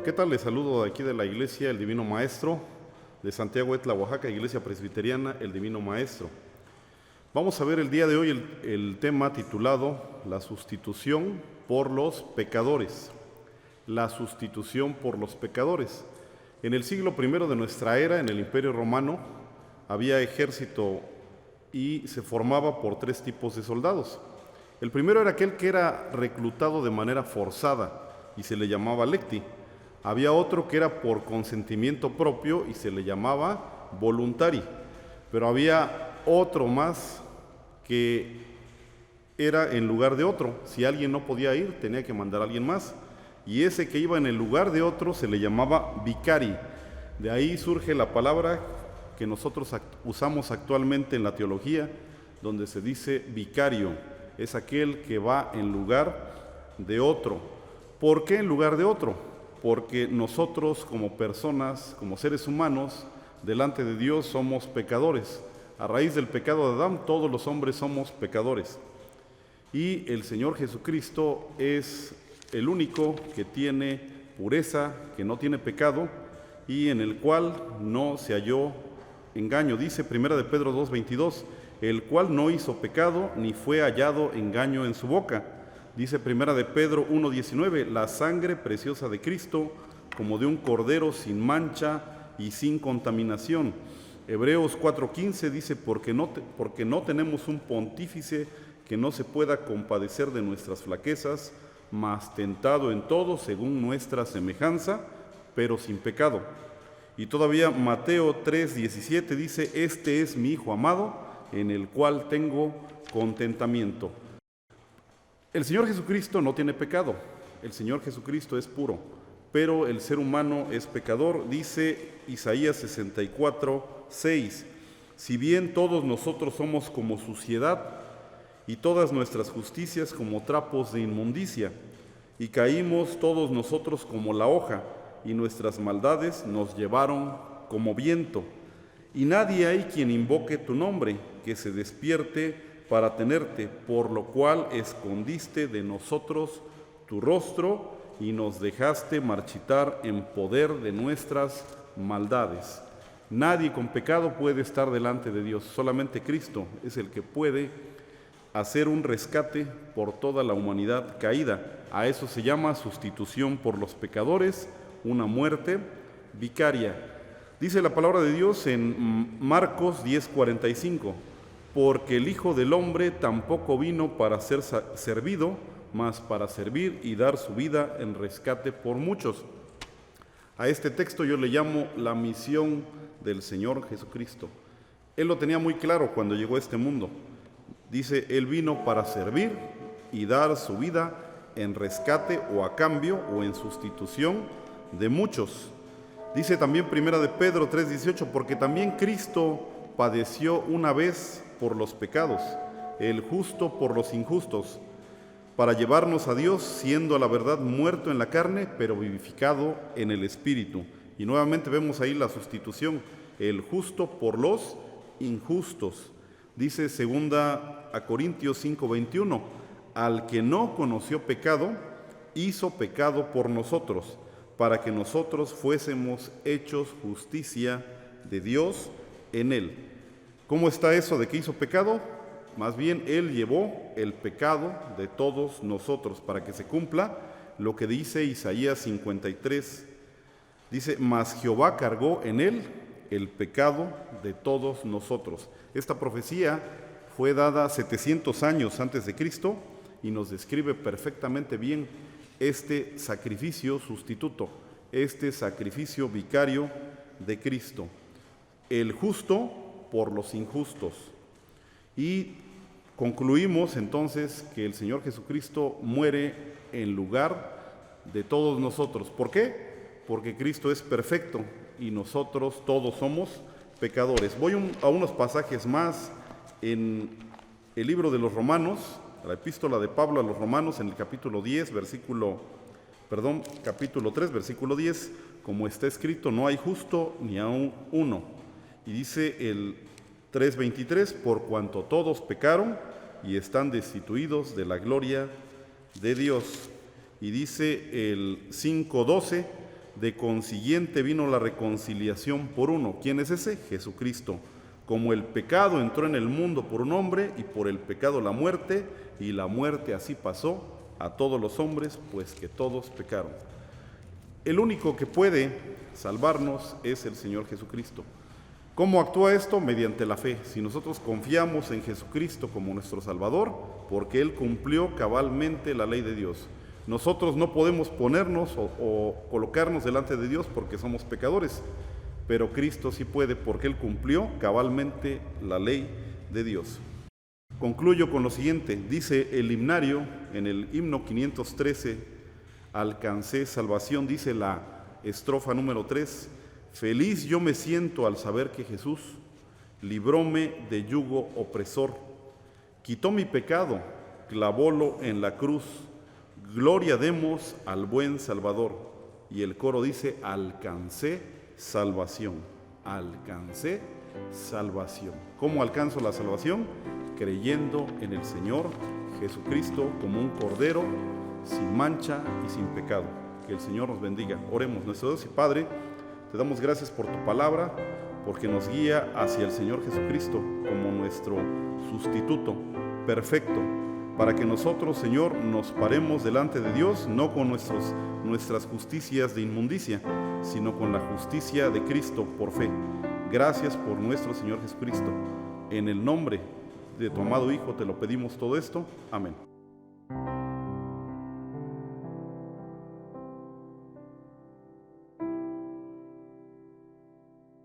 ¿Qué tal? Les saludo de aquí de la Iglesia El Divino Maestro, de Santiago Etla, Oaxaca, Iglesia Presbiteriana El Divino Maestro. Vamos a ver el día de hoy el tema titulado La sustitución por los pecadores. La sustitución por los pecadores. En el siglo I de nuestra era, en el Imperio Romano, había ejército y se formaba por tres tipos de soldados. El primero era aquel que era reclutado de manera forzada y se le llamaba lecti. Había otro que era por consentimiento propio y se le llamaba voluntari. Pero había otro más que era en lugar de otro. Si alguien no podía ir, tenía que mandar a alguien más. Y ese que iba en el lugar de otro se le llamaba vicari. De ahí surge la palabra que nosotros usamos actualmente en la teología, donde se dice vicario. Es aquel que va en lugar de otro. ¿Por qué en lugar de otro? Porque nosotros como personas, como seres humanos, delante de Dios somos pecadores. A raíz del pecado de Adán, todos los hombres somos pecadores. Y el Señor Jesucristo es el único que tiene pureza, que no tiene pecado y en el cual no se halló engaño. Dice 1 de Pedro 2:22, el cual no hizo pecado ni fue hallado engaño en su boca. Dice 1 de Pedro 1:19, la sangre preciosa de Cristo, como de un cordero sin mancha y sin contaminación. Hebreos 4:15 dice, porque no tenemos un pontífice que no se pueda compadecer de nuestras flaquezas, mas tentado en todo según nuestra semejanza, pero sin pecado. Y todavía Mateo 3:17 dice, este es mi Hijo amado, en el cual tengo contentamiento. El Señor Jesucristo no tiene pecado, el Señor Jesucristo es puro, pero el ser humano es pecador, dice Isaías 64:6. Si bien todos nosotros somos como suciedad y todas nuestras justicias como trapos de inmundicia, y caímos todos nosotros como la hoja, y nuestras maldades nos llevaron como viento. Y nadie hay quien invoque tu nombre, que se despierte para tenerte, por lo cual escondiste de nosotros tu rostro y nos dejaste marchitar en poder de nuestras maldades. Nadie con pecado puede estar delante de Dios, solamente Cristo es el que puede hacer un rescate por toda la humanidad caída. A eso se llama sustitución por los pecadores, una muerte vicaria. Dice la palabra de Dios en Marcos 10:45, porque el Hijo del Hombre tampoco vino para ser servido, mas para servir y dar su vida en rescate por muchos. A este texto yo le llamo la misión del Señor Jesucristo. Él lo tenía muy claro cuando llegó a este mundo. Dice, Él vino para servir y dar su vida en rescate o a cambio o en sustitución de muchos. Dice también 1 de Pedro 3:18, porque también Cristo padeció una vez por los pecados, el justo por los injustos, para llevarnos a Dios, siendo a la verdad muerto en la carne, pero vivificado en el Espíritu. Y nuevamente vemos ahí la sustitución, el justo por los injustos. Dice 2 Corintios 5:21, al que no conoció pecado, hizo pecado por nosotros, para que nosotros fuésemos hechos justicia de Dios en él. ¿Cómo está eso de que hizo pecado? Más bien, Él llevó el pecado de todos nosotros para que se cumpla lo que dice Isaías 53. Dice, mas Jehová cargó en Él el pecado de todos nosotros. Esta profecía fue dada 700 años antes de Cristo y nos describe perfectamente bien este sacrificio sustituto, este sacrificio vicario de Cristo. El justo por los injustos. Y concluimos entonces que el Señor Jesucristo muere en lugar de todos nosotros. ¿Por qué? Porque Cristo es perfecto y nosotros todos somos pecadores. Voy a unos pasajes más en el libro de los Romanos, La epístola de Pablo a los Romanos en el capítulo 3, versículo 10, como está escrito, no hay justo ni aun uno. Y dice el 3:23, por cuanto todos pecaron y están destituidos de la gloria de Dios. Y dice el 5:12, de consiguiente vino la reconciliación por uno. ¿Quién es ese? Jesucristo. Como el pecado entró en el mundo por un hombre, y por el pecado la muerte, y la muerte así pasó a todos los hombres, pues que todos pecaron. El único que puede salvarnos es el Señor Jesucristo. ¿Cómo actúa esto? Mediante la fe. Si nosotros confiamos en Jesucristo como nuestro Salvador, porque Él cumplió cabalmente la ley de Dios. Nosotros no podemos ponernos o colocarnos delante de Dios porque somos pecadores, pero Cristo sí puede porque Él cumplió cabalmente la ley de Dios. Concluyo con lo siguiente. Dice el himnario en el himno 513, alcancé salvación, dice la estrofa número 3, feliz yo me siento al saber que Jesús libróme de yugo opresor, quitó mi pecado, clavólo en la cruz, gloria demos al buen Salvador. Y el coro dice, alcancé salvación, alcancé salvación. ¿Cómo alcanzo la salvación? Creyendo en el Señor Jesucristo como un cordero sin mancha y sin pecado. Que el Señor nos bendiga. Oremos. Nuestro Dios y Padre, te damos gracias por tu palabra, porque nos guía hacia el Señor Jesucristo como nuestro sustituto perfecto, para que nosotros, Señor, nos paremos delante de Dios, no con nuestras justicias de inmundicia, sino con la justicia de Cristo por fe. Gracias por nuestro Señor Jesucristo. En el nombre de tu amado Hijo te lo pedimos todo esto. Amén.